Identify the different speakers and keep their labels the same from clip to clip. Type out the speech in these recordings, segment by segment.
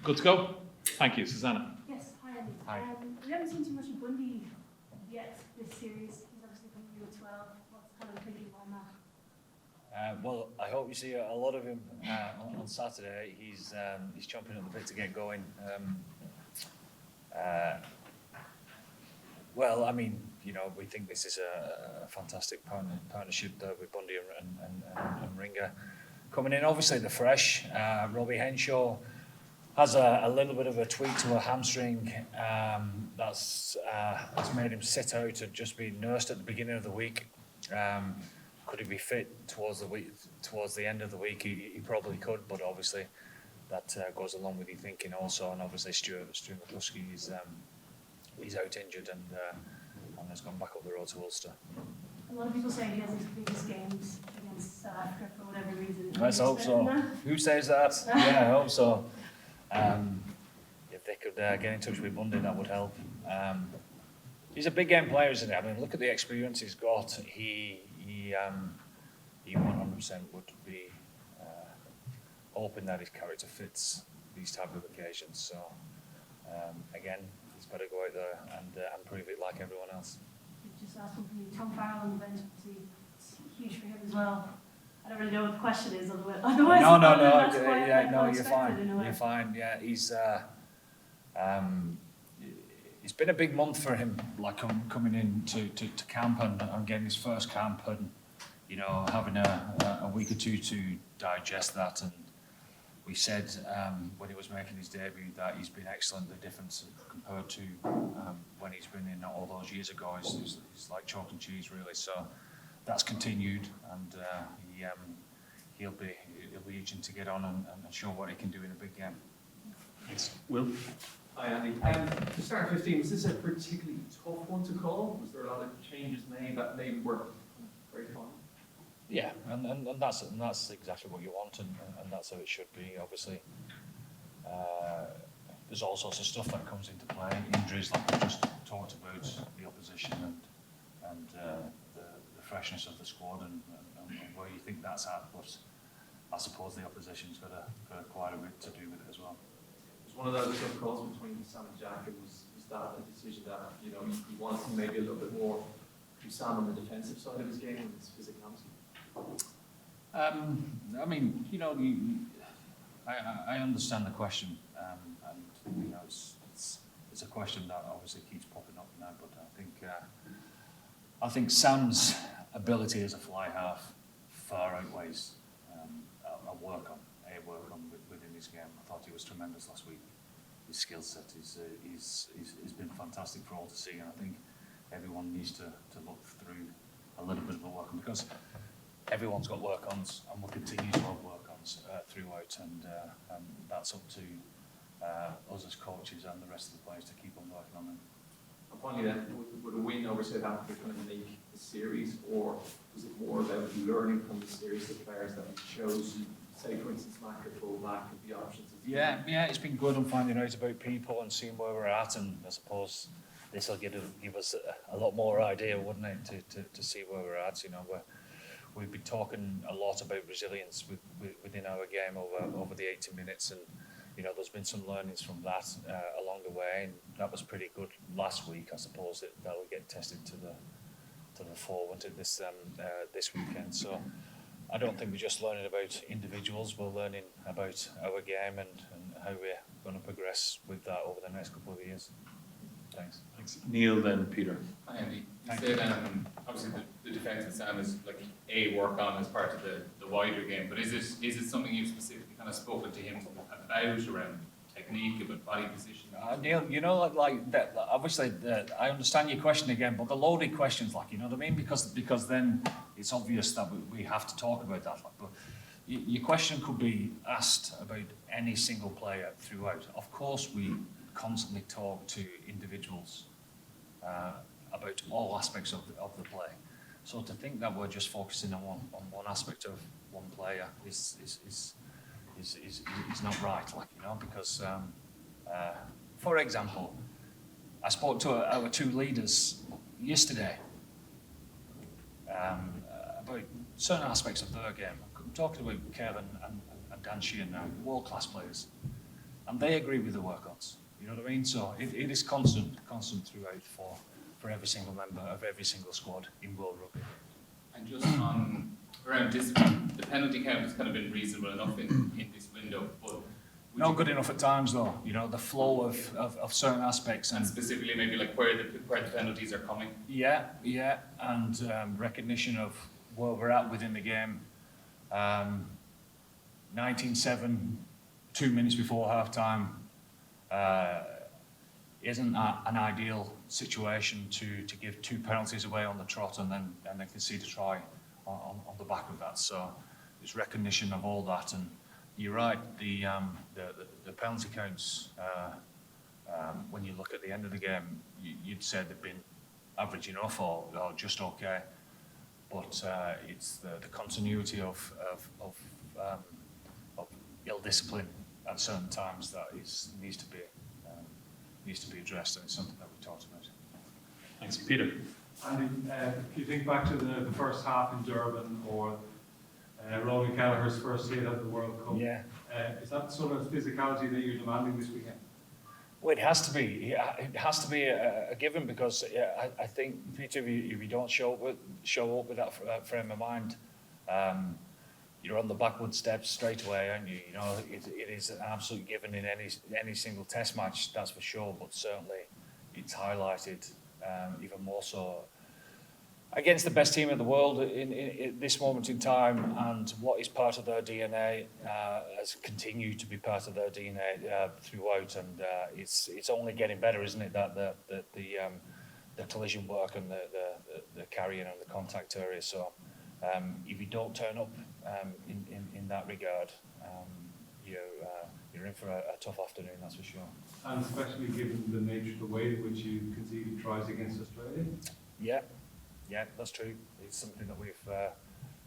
Speaker 1: Good to go? Thank you, Susanna.
Speaker 2: Yes, hi Andy.
Speaker 1: Hi.
Speaker 2: We haven't seen too much of Bundy yet this series. He's obviously coming to U12. What's kind of the thinking on that?
Speaker 3: Well, I hope you see a lot of him on Saturday. He's chomping at the bit to get going. Well, I mean, you know, we think this is a fantastic partnership there with Bundy and Ringer coming in. Obviously, the fresh. Robbie Henshaw has a little bit of a tweak to a hamstring that's made him sit out and just be nursed at the beginning of the week. Could he be fit towards the end of the week? He probably could, but obviously that goes along with your thinking also. And obviously Stuart McCluskey he's out injured and has gone back up the road to Ulster.
Speaker 2: A lot of people say he has his biggest games against South Africa for whatever reason.
Speaker 3: Let's hope so. Who says that? Yeah, I hope so. If they could get in touch with Bundy, that would help. He's a big game player, isn't he? I mean, look at the experience he's got. He 100% would be hoping that his character fits these type of occasions. So again, he's better go out there and prove it like everyone else.
Speaker 2: Just ask him for you. Tom Farrell on the bench, it's huge for him as well. I don't really know what the question is, otherwise.
Speaker 3: No, you're fine. You're fine. Yeah, he's it's been a big month for him, like coming in to camp and getting his first camp, and you know, having a week or two to digest that. And we said when he was making his debut that he's been excellent. The difference compared to when he's been in all those years ago is like chalk and cheese, really. So that's continued, and he'll be itching to get on and show what he can do in a big game.
Speaker 1: Thanks. Will?
Speaker 4: Hi Andy. To start 15, was this a particularly tough one to call? Was there a lot of changes made that maybe were very fun?
Speaker 3: Yeah, and that's exactly what you want, and that's how it should be. Obviously, there's all sorts of stuff that comes into play. Injuries, like we just talked about, the opposition and the freshness of the squad and where you think that's at. But I suppose the opposition's got quite a bit to do with it as well.
Speaker 4: Was one of those tough calls between Sam and Jack, and was that a decision that you wanted to maybe a little bit more do Sam on the defensive side of his game and his physicality?
Speaker 3: I mean, you know, I understand the question, and you know, it's a question that obviously keeps popping up now. But I think Sam's ability as a fly half far outweighs a work on within his game. I thought he was tremendous last week. His skill set is been fantastic for all to see, and I think everyone needs to look through a little bit of a work on, because everyone's got work-ons and will continue to have work-ons throughout, and that's up to us as coaches and the rest of the players to keep on working on them.
Speaker 4: And finally then, would a win over South Africa kind of make the series, or was it more about learning from the series, the players that he chose, say for instance Mac or full back and the options?
Speaker 3: Yeah, it's been good on finding out about people and seeing where we're at, and I suppose this will give us a lot more idea, wouldn't it, to see where we're at. You know, we've been talking a lot about resilience within our game over the 80 minutes, and you know, there's been some learnings from that along the way, and that was pretty good last week. I suppose that will get tested to the fore, won't it, this weekend. So I don't think we're just learning about individuals. We're learning about our game and how we're going to progress with that over the next couple of years. Thanks.
Speaker 1: Neil, then Peter.
Speaker 5: Hi Andy. You said obviously the defence with Sam is like a work on as part of the wider game, but is it something you've specifically kind of spoken to him about around technique, about body position?
Speaker 3: Neil, you know, like that. Obviously, I understand your question again, but the loaded questions, like, you know what I mean, because then it's obvious that we have to talk about that. Like, but your question could be asked about any single player throughout. Of course, we constantly talk to individuals about all aspects of the play. So to think that we're just focusing on one aspect of one player is not right, like, you know, because for example, I spoke to our two leaders yesterday about certain aspects of their game. I'm talking about Kevin and Dan Sheehan now, world-class players. and they agree with the work-ons. You know what I mean? So it is constant throughout for every single member of every single squad in World Rugby.
Speaker 5: And just on around discipline, the penalty count has kind of been reasonable enough in this window, but
Speaker 3: Not good enough at times, though. You know, the flow of certain aspects
Speaker 5: and specifically maybe like where the penalties are coming.
Speaker 3: Yeah, and recognition of where we're at within the game. 19-7, 2 minutes before half time, isn't an ideal situation to give 2 penalties away on the trot and then concede a try on the back of that. So it's recognition of all that, and you're right. The penalty counts, when you look at the end of the game, you'd say they've been average enough or just okay, but it's the continuity of ill discipline at certain times that needs to be addressed, and it's something that we talked about.
Speaker 1: Thanks, Peter.
Speaker 6: And if you think back to the first half in Durban, or Ronan Gallagher's first hit at the World Cup,
Speaker 3: Yeah.
Speaker 6: Is that sort of physicality that you're demanding this weekend?
Speaker 3: Well, it has to be. Yeah, it has to be a given, because I think, Peter, if you don't show up with that frame of mind, you're on the backward steps straight away, aren't you? You know, it is an absolute given in any single Test match, that's for sure. But certainly, it's highlighted even more so against the best team in the world in this moment in time, and what is part of their DNA has continued to be part of their DNA throughout, and it's only getting better, isn't it? That the collision work and the carrying and the contact area. So if you don't turn up in that regard, you're in for a tough afternoon, that's for sure.
Speaker 6: And especially given the nature of the way in which you conceded tries against Australia?
Speaker 3: Yeah, that's true. It's something that we've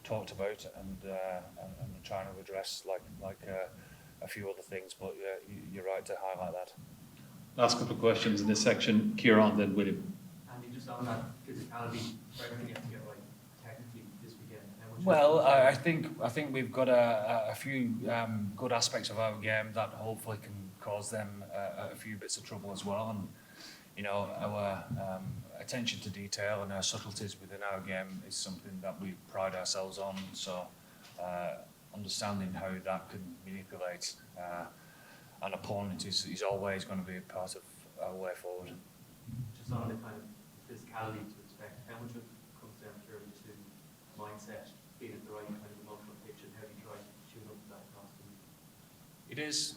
Speaker 3: talked about and trying to address, like a few other things. But you're right to highlight that.
Speaker 1: Last couple of questions in this section. Kieran, then William.
Speaker 7: Andy, just on that physicality, everything you have to get right technically this weekend.
Speaker 3: Well, I think we've got a few good aspects of our game that hopefully can cause them a few bits of trouble as well. And you know, our attention to detail and our subtleties within our game is something that we pride ourselves on. So understanding how that can manipulate an opponent is always going to be a part of our way forward.
Speaker 7: Just on the kind of physicality to expect, how much of it comes down purely to mindset, being at the right kind of emotional pitch, and how you try to tune up that constantly?
Speaker 3: It is,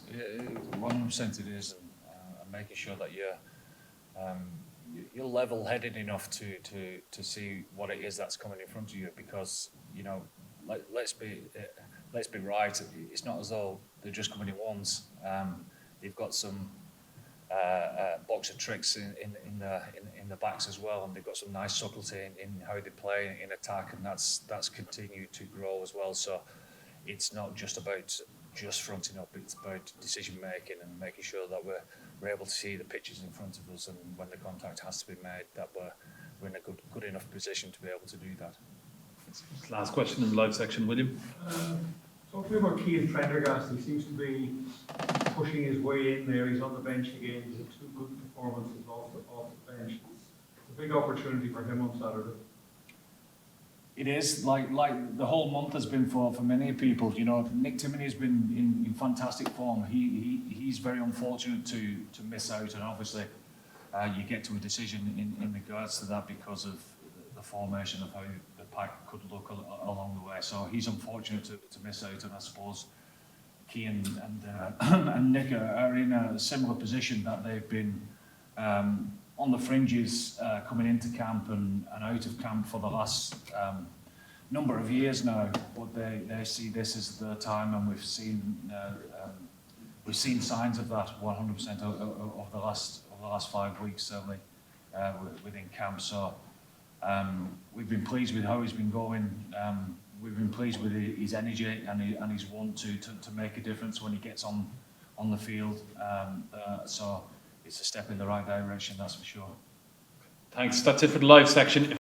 Speaker 3: 100% it is, and making sure that you're level-headed enough to see what it is that's coming in front of you, because you know, let's be right. It's not as though they're just coming in once. They've got some box of tricks in the backs as well, and they've got some nice subtlety in how they play in attack, and that's continued to grow as well. So it's not just about just fronting up, it's about decision making and making sure that we're able to see the pitches in front of us, and when the contact has to be made, that we're in a good enough position to be able to do that.
Speaker 1: Last question in the live section, William.
Speaker 6: Talk to me about Keane Prendergast. He seems to be pushing his way in there. He's on the bench again. He's had 2 good performances off the bench. It's a big opportunity for him on Saturday.
Speaker 3: It is, like the whole month has been for many people. You know, Nick Timoney has been in fantastic form. He's very unfortunate to miss out, and obviously you get to a decision in regards to that because of the formation of how the pack could look along the way. So he's unfortunate to miss out, and I suppose Keane and Nick are in a similar position, that they've been on the fringes coming into camp and out of camp for the last number of years now, but they see this as their time, and we've seen signs of that 100% over the last 5 weeks, certainly within camp. So we've been pleased with how he's been going. We've been pleased with his energy and his want to make a difference when he gets on the field. So it's a step in the right direction, that's for sure.
Speaker 1: Thanks. That's it for the live section.